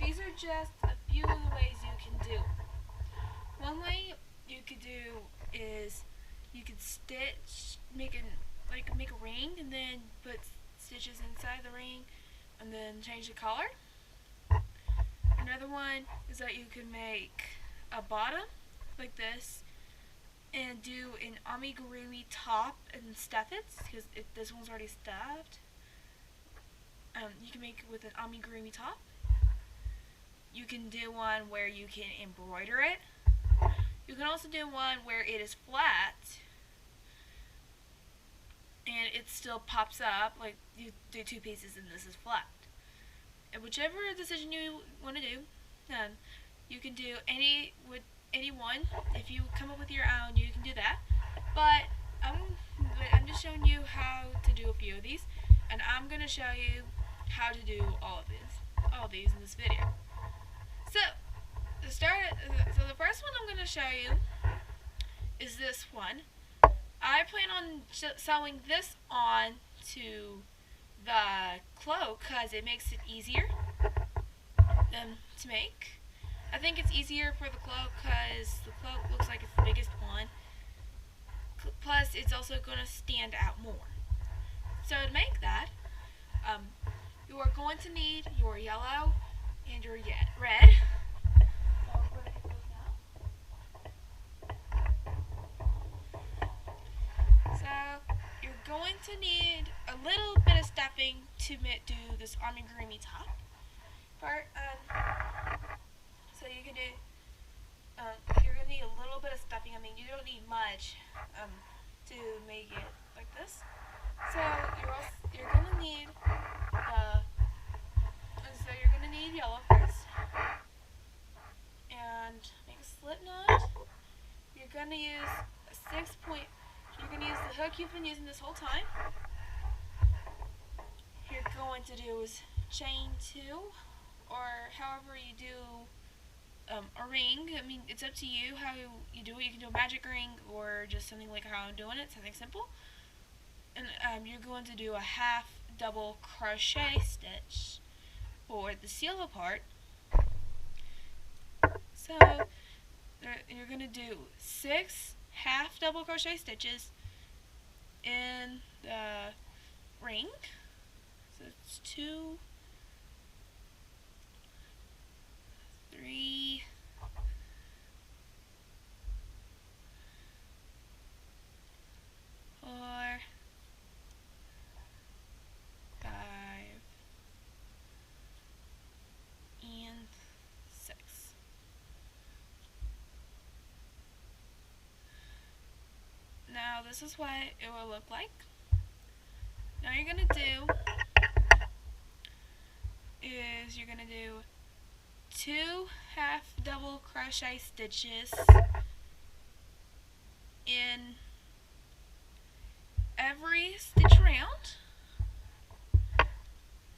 these are just a few of the ways you can do. One way you could do is you could stitch, make a ring, and then put stitches inside the ring, and then change the color. Another one is that you can make a bottom like this, and do an amigurumi top and stuff it, because this one's already stuffed. You can make it with an amigurumi top. You can do one where you can embroider it. You can also do one where it is flat and it still pops up, like you do two pieces and this is flat. And whichever decision you want to do, you can do any one. If you come up with your own, you can do that. But I'm just showing you how to do a few of these, and I'm going to show you how to do all of these in this video. So the first one I'm going to show you is this one. I plan on sewing this on to the cloak because it makes it easier to make. I think it's easier for the cloak because the cloak looks like it's the biggest one. Plus, it's also going to stand out more. So to make that, you are going to need your yellow and your red. So you're going to need a little bit of stuffing to do this amigurumi top part. So you can do. You're going to need a little bit of stuffing. I mean, you don't need much to make it like this. So you're going to need yellow first, and make a slip knot. You're going to use a 6-point. You're going to use the hook you've been using this whole time. You're going to do is chain 2, or however you do a ring. I mean, it's up to you how you do it. You can do a magic ring or just something like how I'm doing it, something simple. And you're going to do a half double crochet stitch for the seal part. So you're going to do 6 half double crochet stitches in the ring. So it's 2, 3, 4, 5, and 6. Now this is what it will look like. Now you're going to do is you're going to do 2 half double crochet stitches in every stitch around.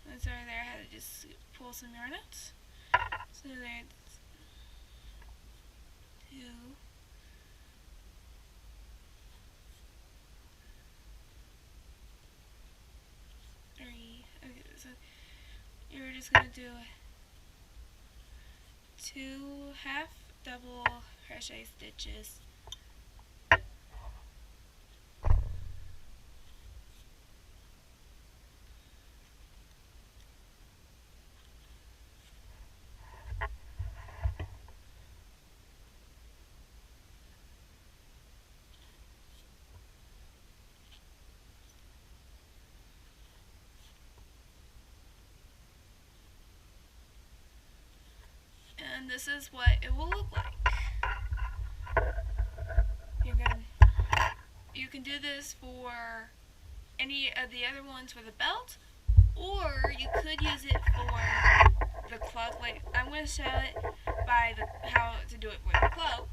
That's right there. I had to just pull some yarn out. So there's 2, 3. Okay, so you're just gonna do 2 half double crochet stitches. And this is what it will look like. You can do this for any of the other ones for the belt, or you could use it for the cloak. Like I'm going to show it by how to do it for the cloak.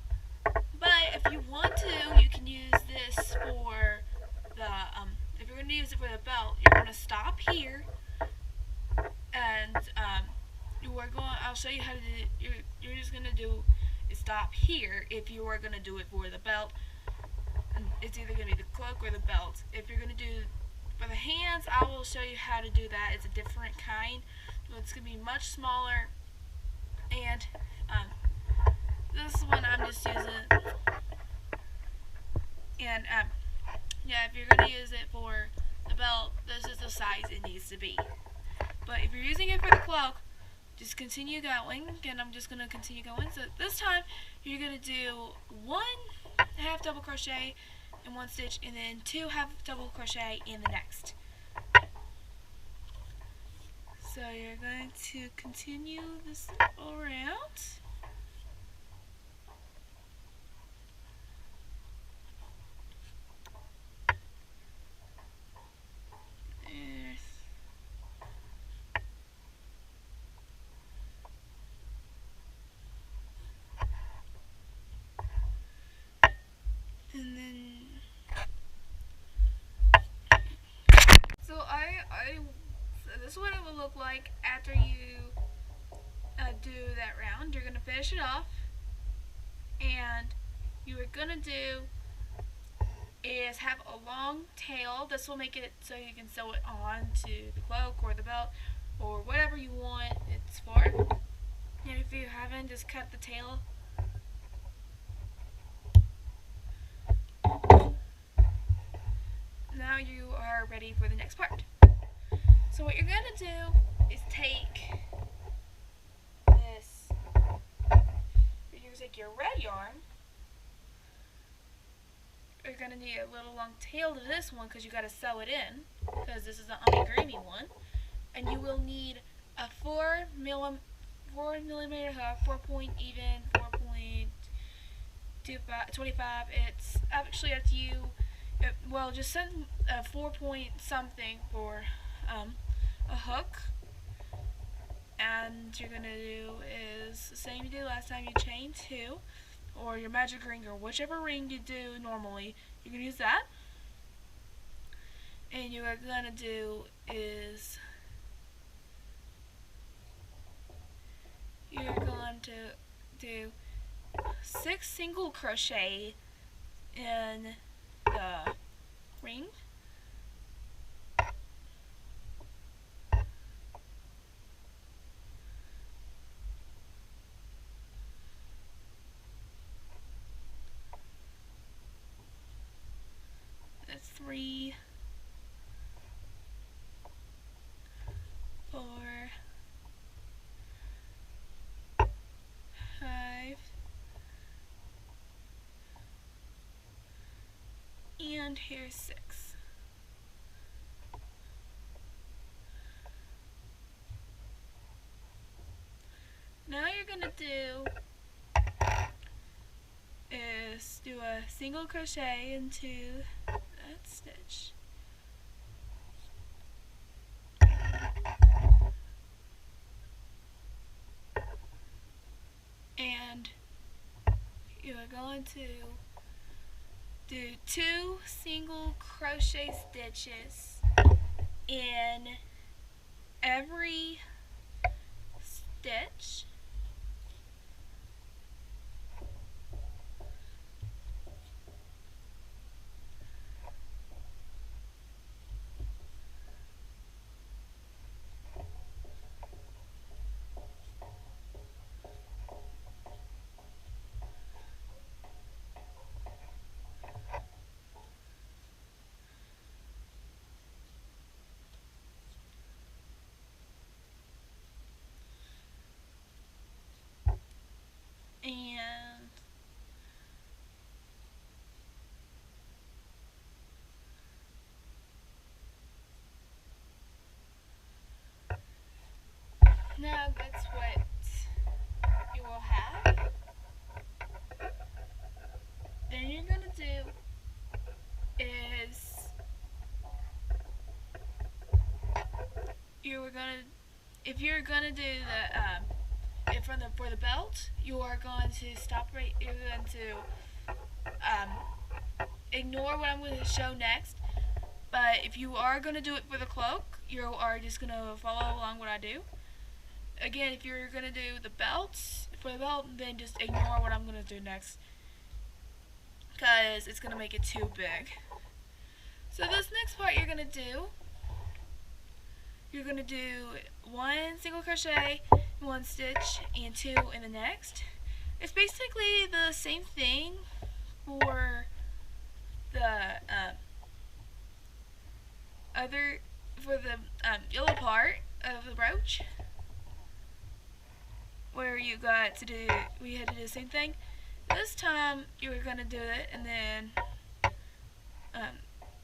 But if you want to, you can use this for the if you're going to use it for the belt, you're going to stop here, and I'll show you how to do it. You're just going to do is stop here if you are going to do it for the belt. And it's either going to be the cloak or the belt. If you're going to do for the hands, I will show you how to do that. It's a different kind. So it's going to be much smaller And this one I'm just using, and yeah, if you're going to use it for the belt, this is the size it needs to be. But if you're using it for the cloak, just continue going. Again, I'm just going to continue going. So this time, you're going to do 1 half double crochet in one stitch, and then 2 half double crochet in the next. So you're going to continue this around. And then, so this is what it will look like after you do that round. You're gonna finish it off, and you are gonna do is have a long tail. This will make it so you can sew it on to the cloak or the belt or whatever you want it's for. And if you haven't, just cut the tail. Now you are ready for the next part. So what you're going to do is take this, you're going to take your red yarn. You're going to need a little long tail to this one because you got to sew it in, because this is an amigurumi one. And you will need a 4 millimeter hook, 4 point even, 4.25. It's actually up to you. Well, just send a 4 point something for a hook. And what you're going to do is the same you did last time. You chain 2, or your magic ring, or whichever ring you do normally. You can use that. And you're going to do is you're going to do 6 single crochet in the ring. That's 3, 4, 5, and here's 6. Now you're going to do is do a single crochet into that stitch. And you are going to do 2 single crochet stitches in every stitch. And now that's what you will have. Then you're going to do is if you're going to do the for the belt, you are going to stop right. You're going to ignore what I'm going to show next. But if you are going to do it for the cloak, you are just going to follow along what I do. Again, if you're going to do the belts for the belt, then just ignore what I'm going to do next, because it's going to make it too big. So this next part you're going to do 1 single crochet one stitch and 2 in the next. It's basically the same thing for the yellow part of the brooch, where we had to do the same thing. This time you're gonna do it, and then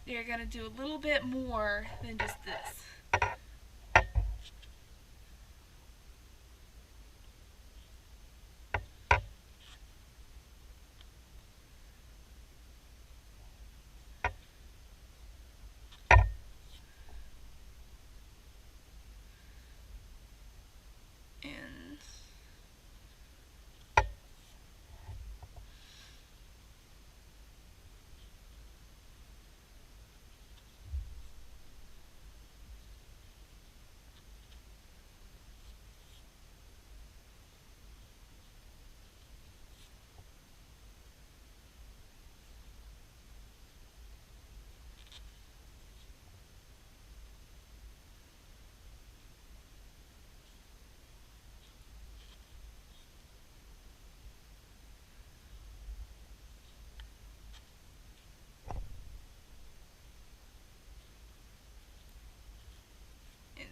you're gonna do a little bit more than just this.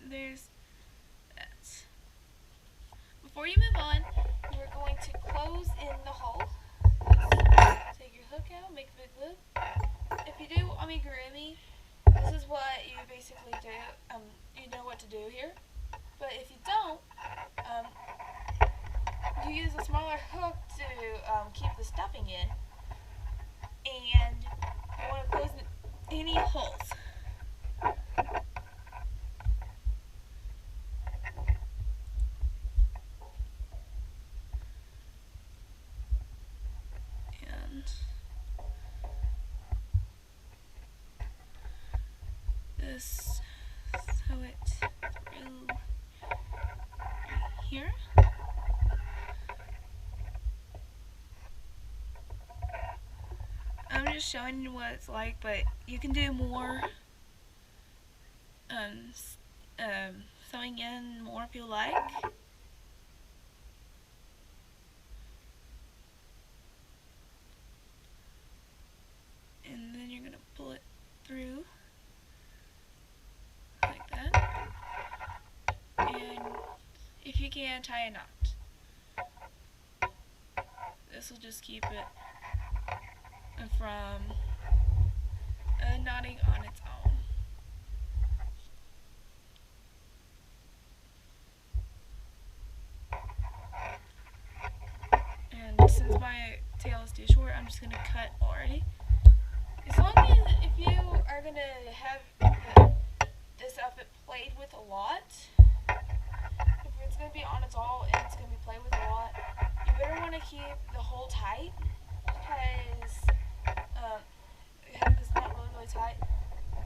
There's that. Before you move on, we're going to close in the hole. Take your hook out, make a big loop. If you do amigurumi, this is what you basically do. You know what to do here. But if you don't, you use a smaller hook to keep the stuffing in. And you want to close any holes. Sew it through here. I'm just showing you what it's like, but you can do more sewing in more if you like. And then you're gonna pull it through. If you can, tie a knot. This will just keep it from knotting on its own. And since my tail is too short, I'm just going to cut already. As long as if you are going to have this outfit played with a lot, it's going to be on its all and it's going to be played with a lot, you better want to keep the hole tight, because it's not really tight,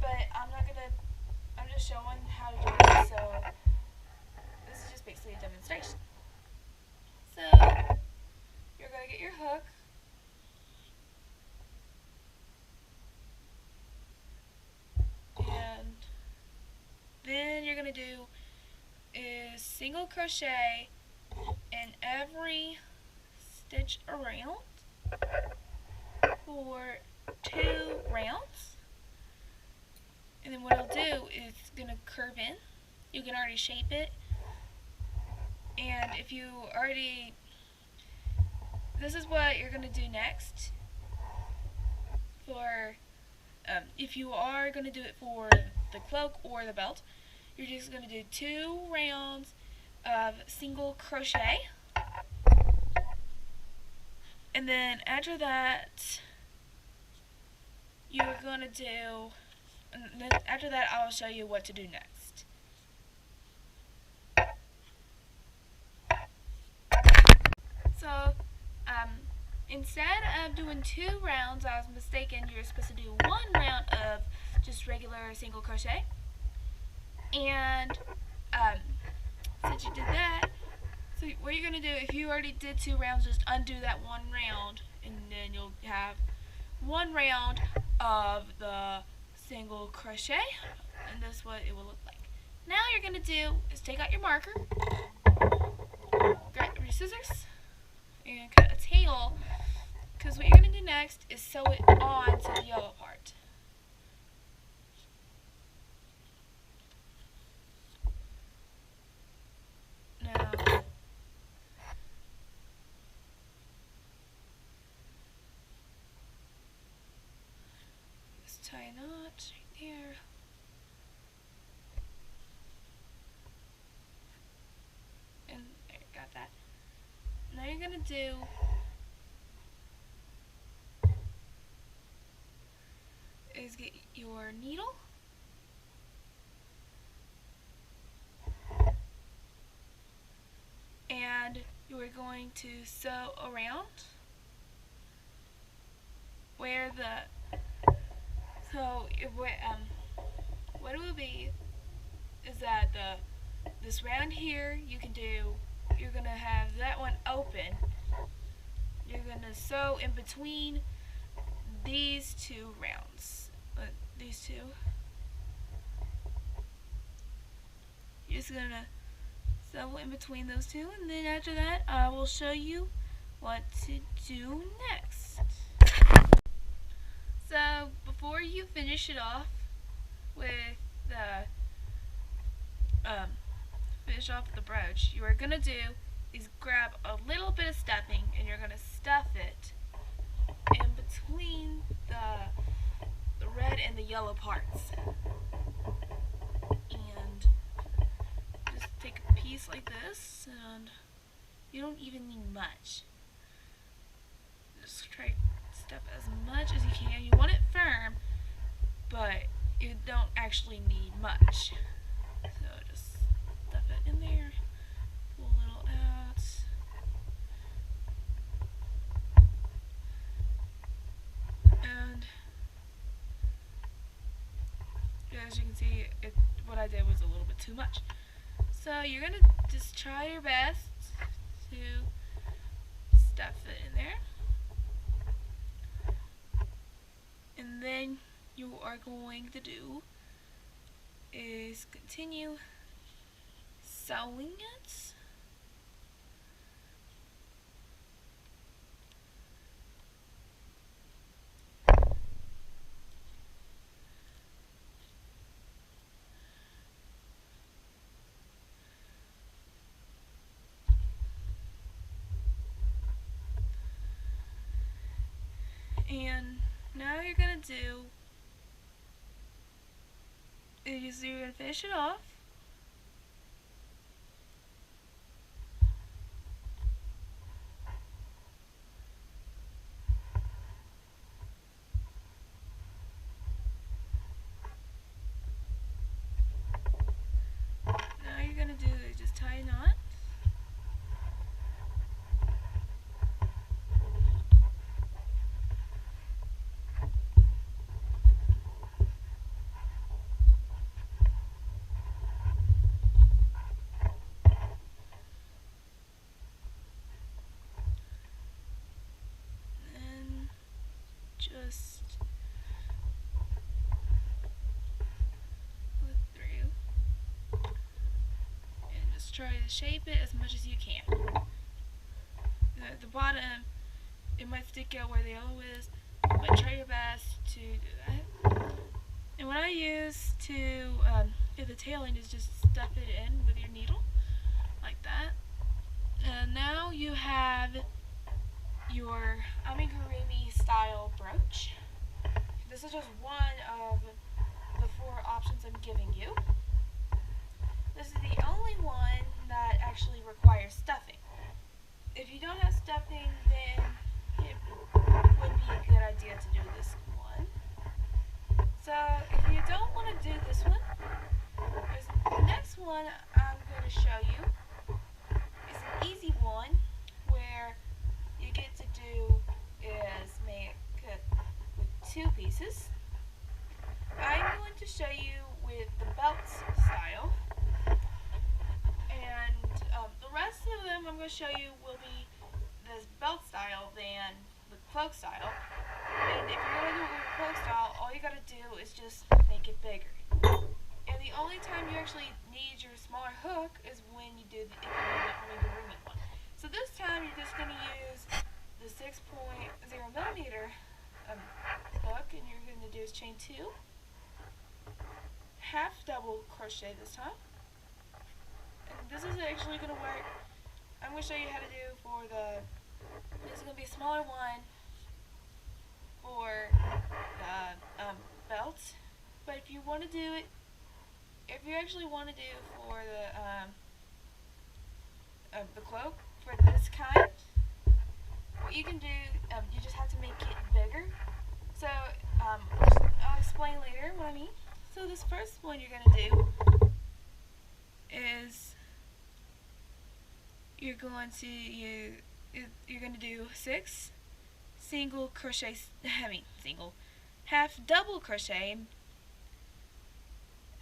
but I'm just showing how to do it, so this is just basically a demonstration. So, you're going to get your hook, and then you're going to do is single crochet in every stitch around for 2 rounds, and then what I'll do is gonna curve in. You can already shape it, and if you already, this is what you're gonna do next for if you are gonna do it for the cloak or the belt. You're just going to do 2 rounds of single crochet, and then after that you're going to do, and then after that I'll show you what to do next. So instead of doing 2 rounds, I was mistaken. You're supposed to do 1 round of just regular single crochet. And since you did that, so what you're going to do, if you already did 2 rounds, just undo that 1 round, and then you'll have 1 round of the single crochet, and that's what it will look like. Now you're going to do is take out your marker, grab your scissors and cut a tail, because what you're going to do next is sew it on to the yellow part. Now, just tie a knot right there. And there, got that. Now you're going to do is get your needle and you are going to sew around where what it will be is that this round here you're gonna have that one open. You're gonna sew in between these two rounds. These two. You're just gonna sew in between those two, and then after that I will show you what to do next. So before you finish it off with the brooch, you are gonna do is grab a little bit of stuffing and you're gonna stuff it in between the red and the yellow parts. And just take a piece like this, and you don't even need much. Just try to stuff as much as you can. You want it firm, but you don't actually need much. So just stuff it in there, pull a little out. And as you can see, what I did was a little bit too much. So you're going to just try your best to stuff it in there. And then you are going to do is continue sewing it. And now you're going to do is you're going to finish it off. Now you're going to do is just tie a knot. Just look through and just try to shape it as much as you can. The bottom, it might stick out where the yellow is, but try your best to do that. And what I use to do the tailing is just stuff it in with your needle like that. And now you have your amigurumi style brooch. This is just one of the 4 options I'm giving you. This is the only one that actually requires stuffing. If you don't have stuffing, then it wouldn't be a good idea to do this one. So if you don't want to do this one, the next one I'm going to show you is an easy one where you get to do is make it with 2 pieces. I'm going to show you with the belt style, and the rest of them I'm going to show you will be this belt style than the cloak style. And if you're going to do it with the cloak style, all you got to do is just make it bigger. And the only time you actually need your smaller hook is when you do the amigurumi one. So this time you're just going to use the 6.0 millimeter hook, and you're going to do is chain 2, half double crochet this time. And this is actually going to work. I'm going to show you how to do for this is going to be a smaller one for the belt. But if you want to do it, if you actually want to do for the cloak, for this kind, what you can do, you just have to make it bigger. So I'll explain later what I mean. So this first one you're going to do is you're going to do 6 single crochet, half double crochet,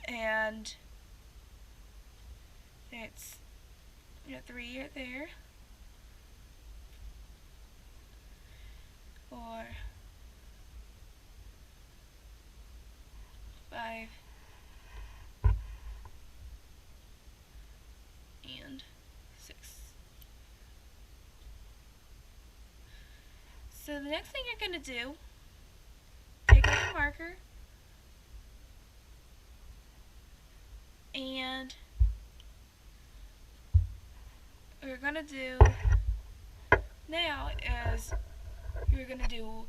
and it's 3 right there, 4, 5, and 6. So the next thing you're going to do, take out your marker and what you're going to do now is you're going to do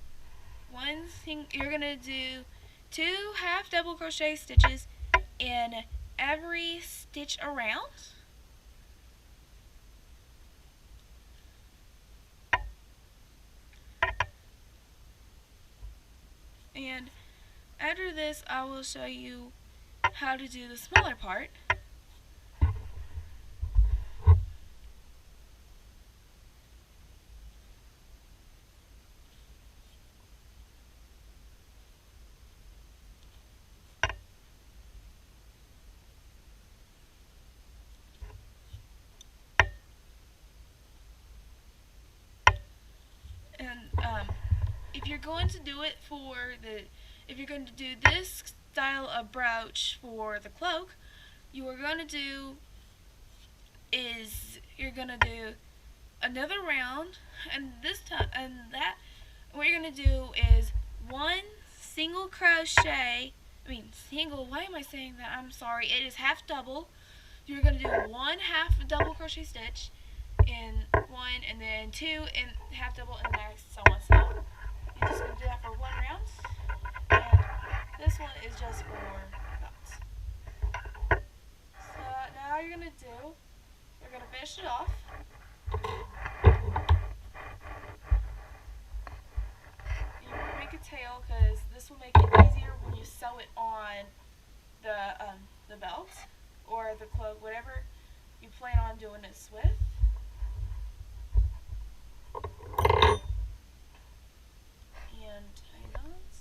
you're going to do 2 half double crochet stitches in every stitch around. And after this, I will show you how to do the smaller part. And if you're going to do it if you're going to do this style of brooch for the cloak, you're going to do another round, and this time, what you're going to do is 1 single crochet, why am I saying that? I'm sorry, it is half double. You're going to do 1 half double crochet stitch in one, and then 2 and half double in the next, so on. So you're just going to do that for 1 round, and this one is just for belts. So now you're going to finish it off. You make a tail because this will make it easier when you sew it on the belt or the cloak, whatever you plan on doing this with. And tie knots.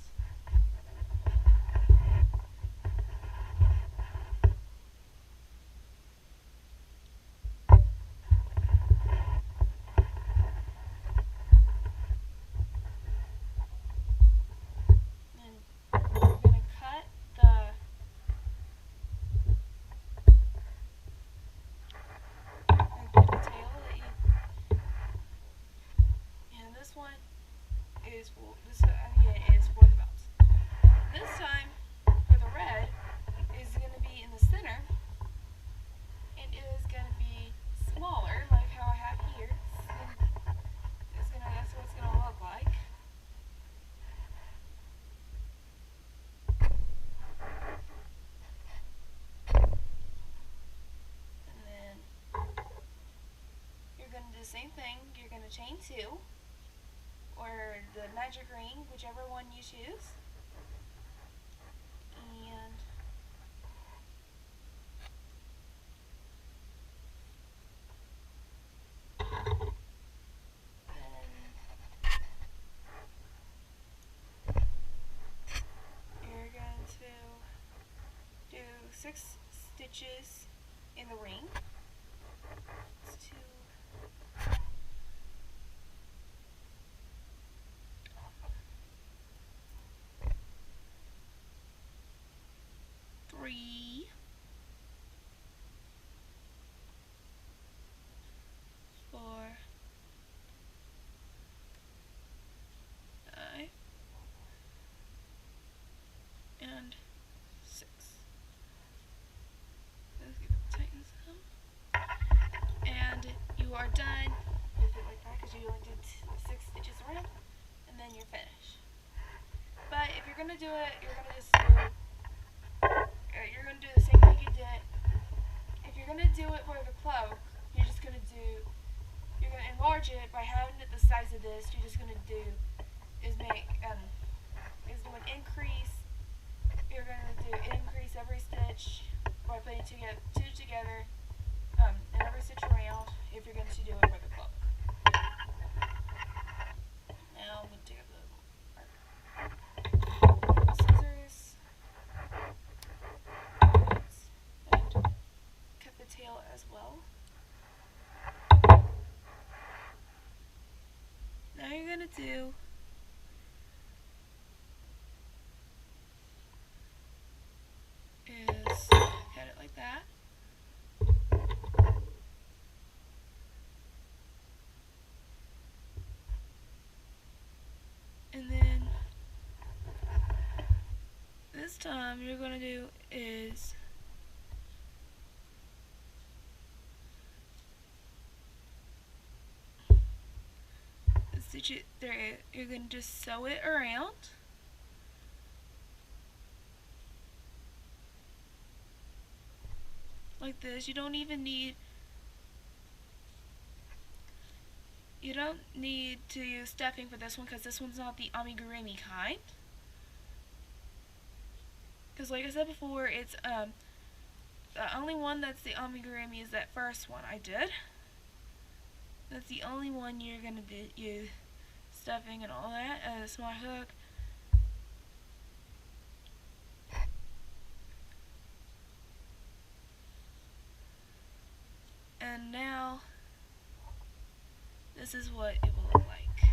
Is for the belts. This time, for the red, is going to be in the center, and it is going to be smaller, like how I have here. That's what it's going to look like. And then you're going to do the same thing. You're going to chain 2. Or the magic ring, whichever one you choose. And then you're going to do 6 stitches in the ring. It's 2, 3, 4, do it, you're gonna just do. You're gonna do the same thing you did. If you're gonna do it for the cloak, you're just gonna do. You're gonna enlarge it by having it the size of this. You're just gonna do is do an increase. You're gonna do increase every stitch by putting two together, and every stitch around. If you're going to do it for the cloak. Now I'm gonna take the scissors and cut the tail as well. Now you're gonna do is cut it like that. And then this time you're gonna do is stitch it there. You're gonna just sew it around. Like this. You don't need to use stuffing for this one because this one's not the amigurumi kind. Because like I said before, it's the only one that's the amigurumi is that first one I did. That's the only one you're gonna use stuffing and all that. It's my hook. And now this is what it will look like.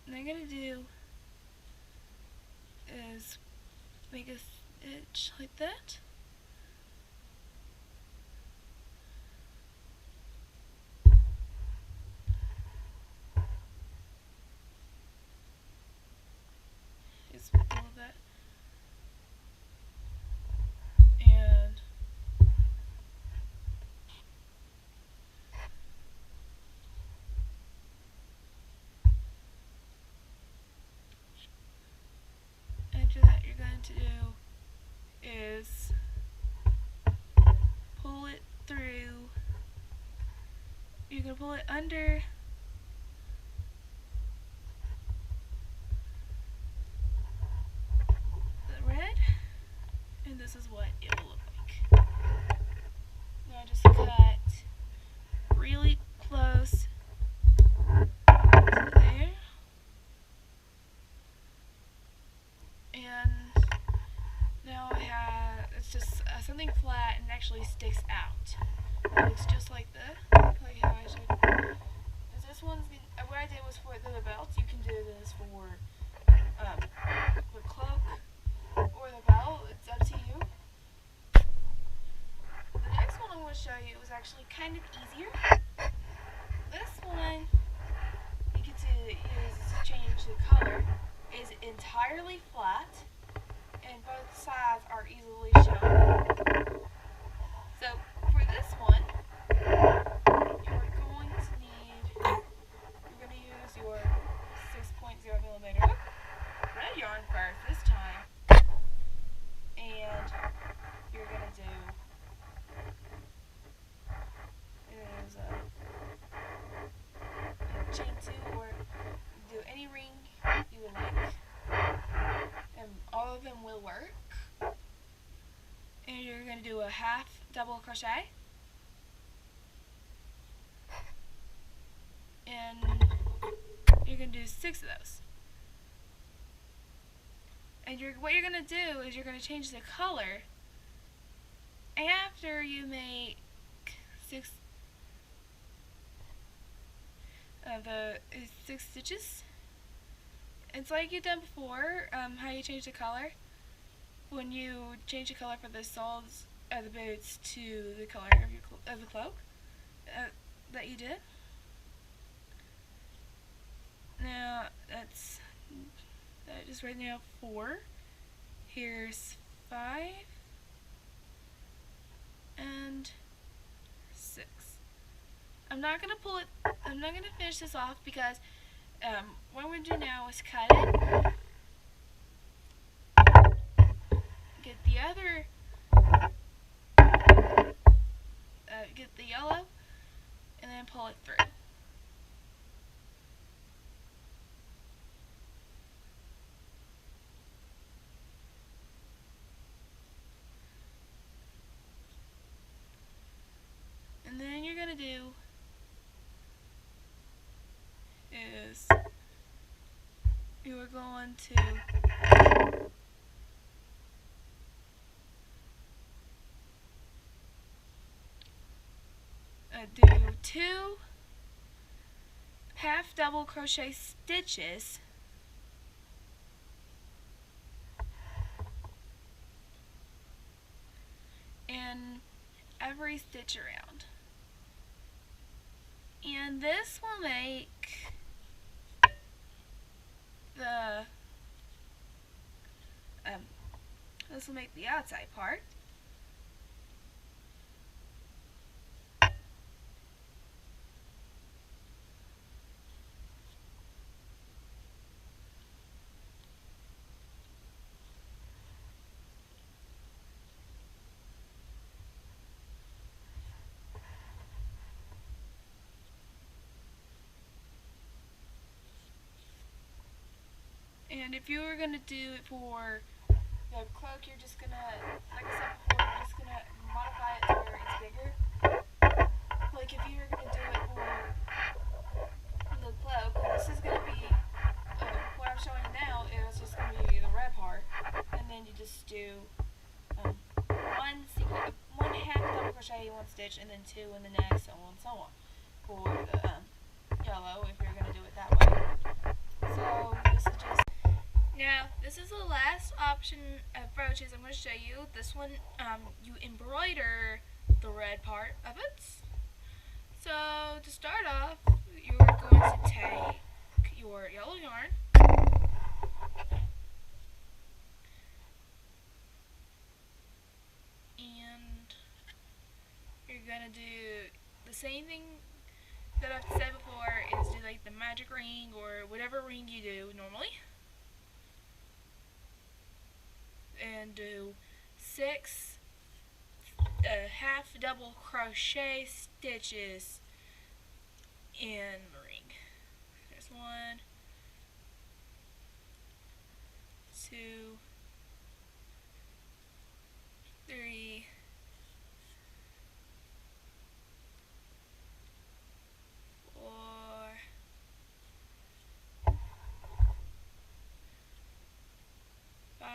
And I'm gonna do is make a stitch like that. Just all of that. And after that, you're going to do is pull it through. You're going to pull it under the red, and this is what it will look like. Now just cut really close to there. And now I have, it's just something flat and actually sticks out. It looks just like this, like how I showed. This one's, what I did was for the belt. You can do this for the cloak or the belt. It's up to you. The next one I'm going to show you was actually kind of easier. This one, you get to change the color. Is entirely flat, and both sides are easily shown. So for this one, you're going to use your 6.0mm red yarn first this time, and you're going to do is chain 2 or do any ring you would like, and all of them will work. And you're going to do a half double crochet, and you're going to do 6 of those. And what you're going to do is you're going to change the color after you make 6 stitches. It's like you've done before, how you change the color. When you change the color for the soles of the boots to the color of the cloak that you did. Now that is right now 4. Here's 5 and 6. I'm not gonna finish this off because what we're doing now is cut it. Get the other, get the yellow, and then pull it through. And then you're gonna do is you are going to do 2 half double crochet stitches in every stitch around. And this will make the outside part. And if you were going to do it for the cloak, you're just going to, like I said before, you're just going to modify it to where it's bigger. Like if you were going to do it for the cloak, this is going to be, what I'm showing you now is just going to be the red part. And then you just do one half double crochet, 1 stitch, and then 2 in the next, so on and so on. For the yellow, if you're going to do it that way. So this is just. Now, this is the last option of brooches I'm going to show you. This one, you embroider the red part of it. So, to start off, you're going to take your yellow yarn, and you're going to do the same thing that I've said before, is do like the magic ring or whatever ring you do normally. And do 6 half double crochet stitches in the ring. There's 1, 2, 3, 4, 5,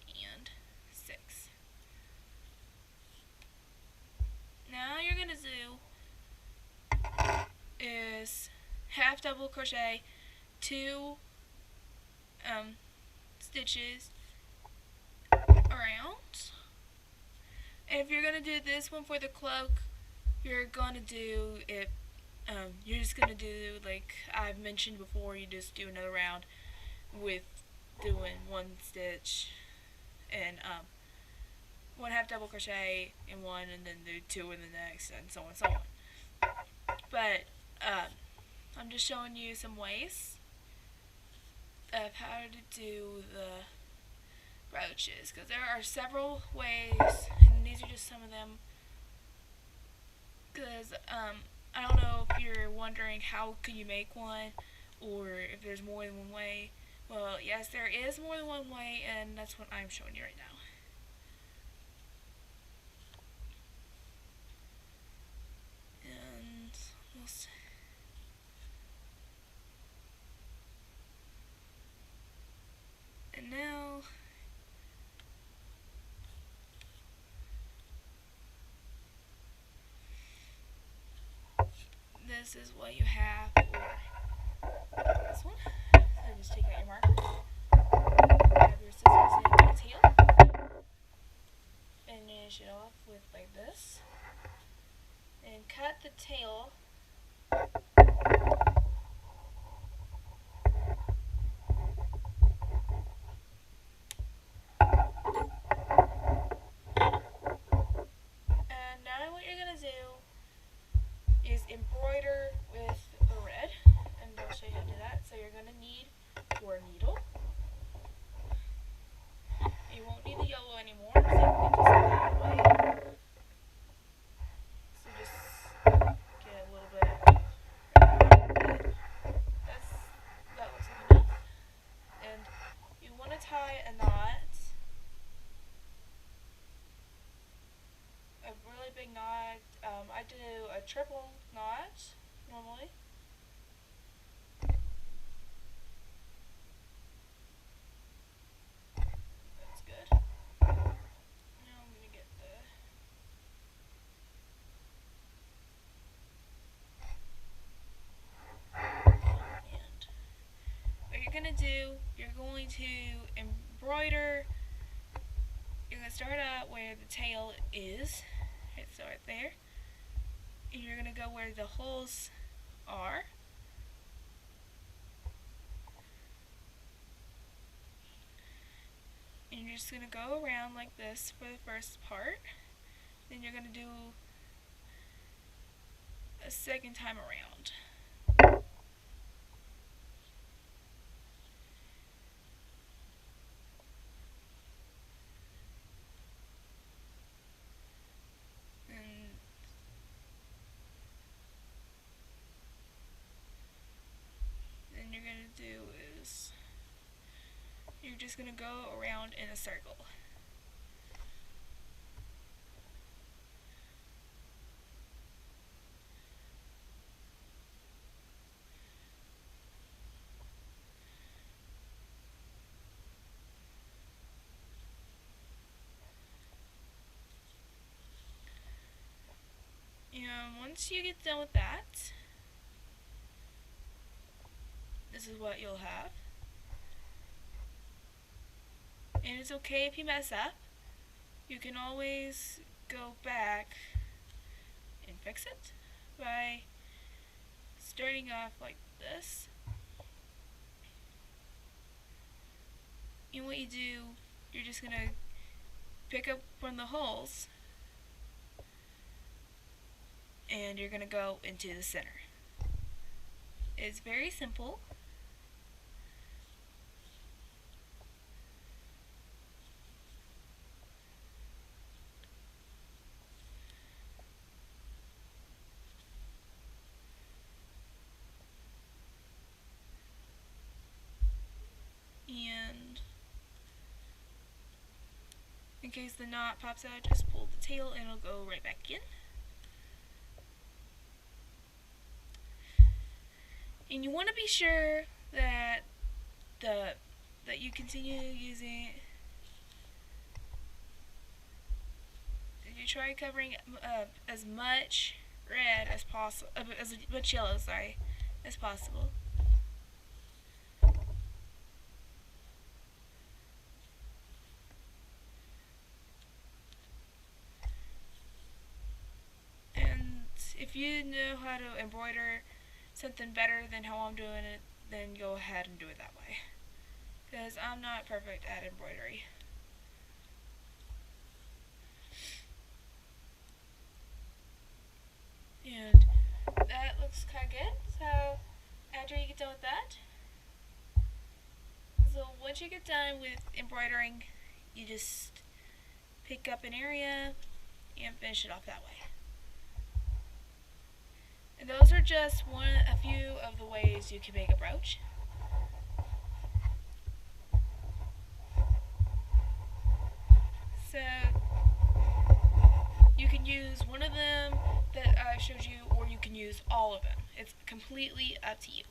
and 6. Now you're going to do is half double crochet 2 stitches around. And if you're going to do this one for the cloak, you're going to do it, you're just going to do, like I've mentioned before, you just do another round with doing 1 stitch and 1 half double crochet in one, and then do 2 in the next, and so on and so on. But I'm just showing you some ways of how to do the brooches, because there are several ways, and these are just some of them. Because I don't know if you're wondering how can you make one, or if there's more than one way. Well, yes, there is more than one way, and that's what I'm showing you right now. And we'll see. And now this is what you have for this one. So just take out your marker, grab your scissors and your tail, finish it off with like this, and cut the tail is embroider like to do a triple knot normally. That's good. Now I'm going to get the and what you're going to do, you're going to embroider. You're going to start out where the tail is, right, so right there, and you're going to go where the holes are. And you're just going to go around like this for the first part. Then you're going to do a second time around. And then you're going to do is you're just going to go around in a circle. And once you get done with that, this is what you'll have. And it's okay if you mess up. You can always go back and fix it by starting off like this. And what you do, you're just going to pick up from the holes and you're going to go into the center. It's very simple. And in case the knot pops out, just pull the tail and it'll go right back in. And you want to be sure that you continue using. You try covering as much red as possible, as much yellow, sorry, as possible. And if you know how to embroider something better than how I'm doing it, then go ahead and do it that way. Because I'm not perfect at embroidery. And that looks kind of good. So after you get done with that, so once you get done with embroidering, you just pick up an area and finish it off that way. And those are just a few of the ways you can make a brooch. So you can use one of them that I showed you, or you can use all of them. It's completely up to you.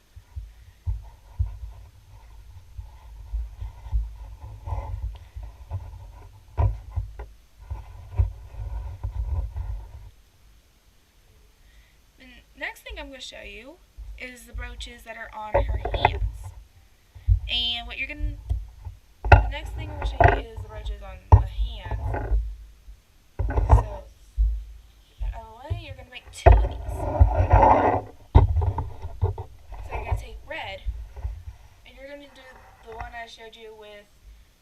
The next thing I'm going to show you is the brooches that are on her hands. And what you're going to, the next thing I'm going to show you is the brooches on the hands. So, you're going to make two of these. So you're going to take red, and you're going to do the one I showed you with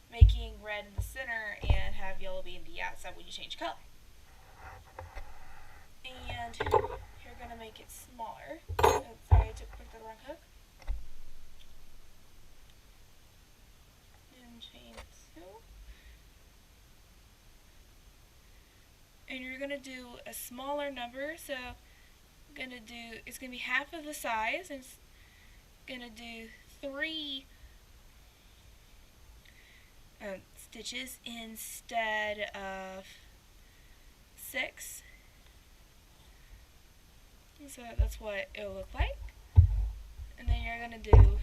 making red in the center and have yellow be in the outside when you change color. And you're going to make it smaller. Oh, sorry, I picked the wrong hook. And chain two. And you're going to do a smaller number, so it's going to be half of the size, and it's going to do 3 stitches instead of 6. So that's what it'll look like. And then you're going to do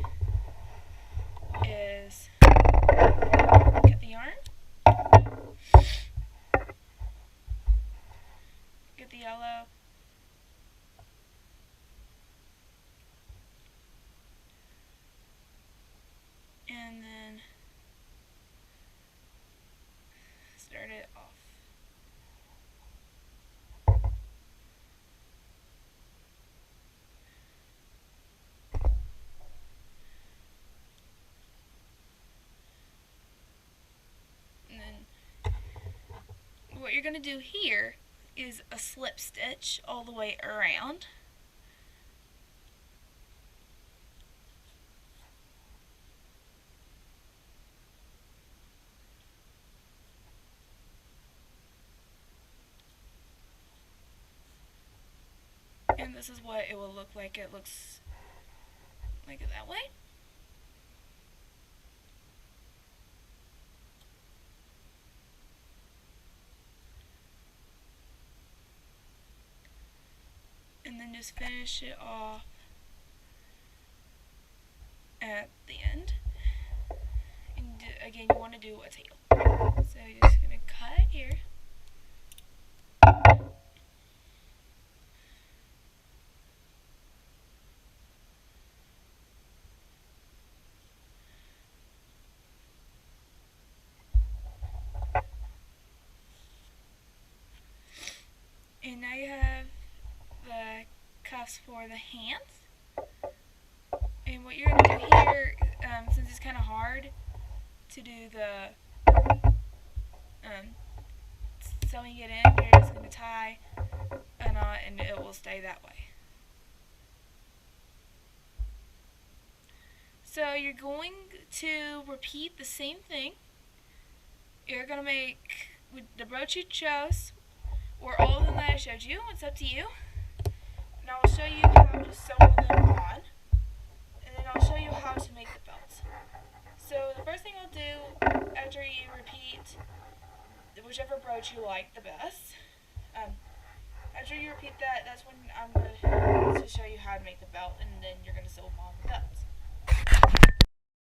is get the yarn, get the yellow, and then start it off. And then what you're going to do here is a slip stitch all the way around. And this is what it will look like. It looks like it that way. And then just finish it off at the end. And again, you want to do a tail. So you're just going to cut it here. And now you have the cuffs for the hands. And what you're going to do here, since it's kind of hard to do the sewing it in, you're just going to tie a knot and it will stay that way. So you're going to repeat the same thing. You're going to make with the brooch you chose, or all of them that I showed you. It's up to you. And I'll show you how to sew them on, and then I'll show you how to make the belt. So the first thing I'll do after you repeat whichever brooch you like the best, after you repeat that, that's when I'm going to show you how to make the belt, and then you're going to sew them on the belts.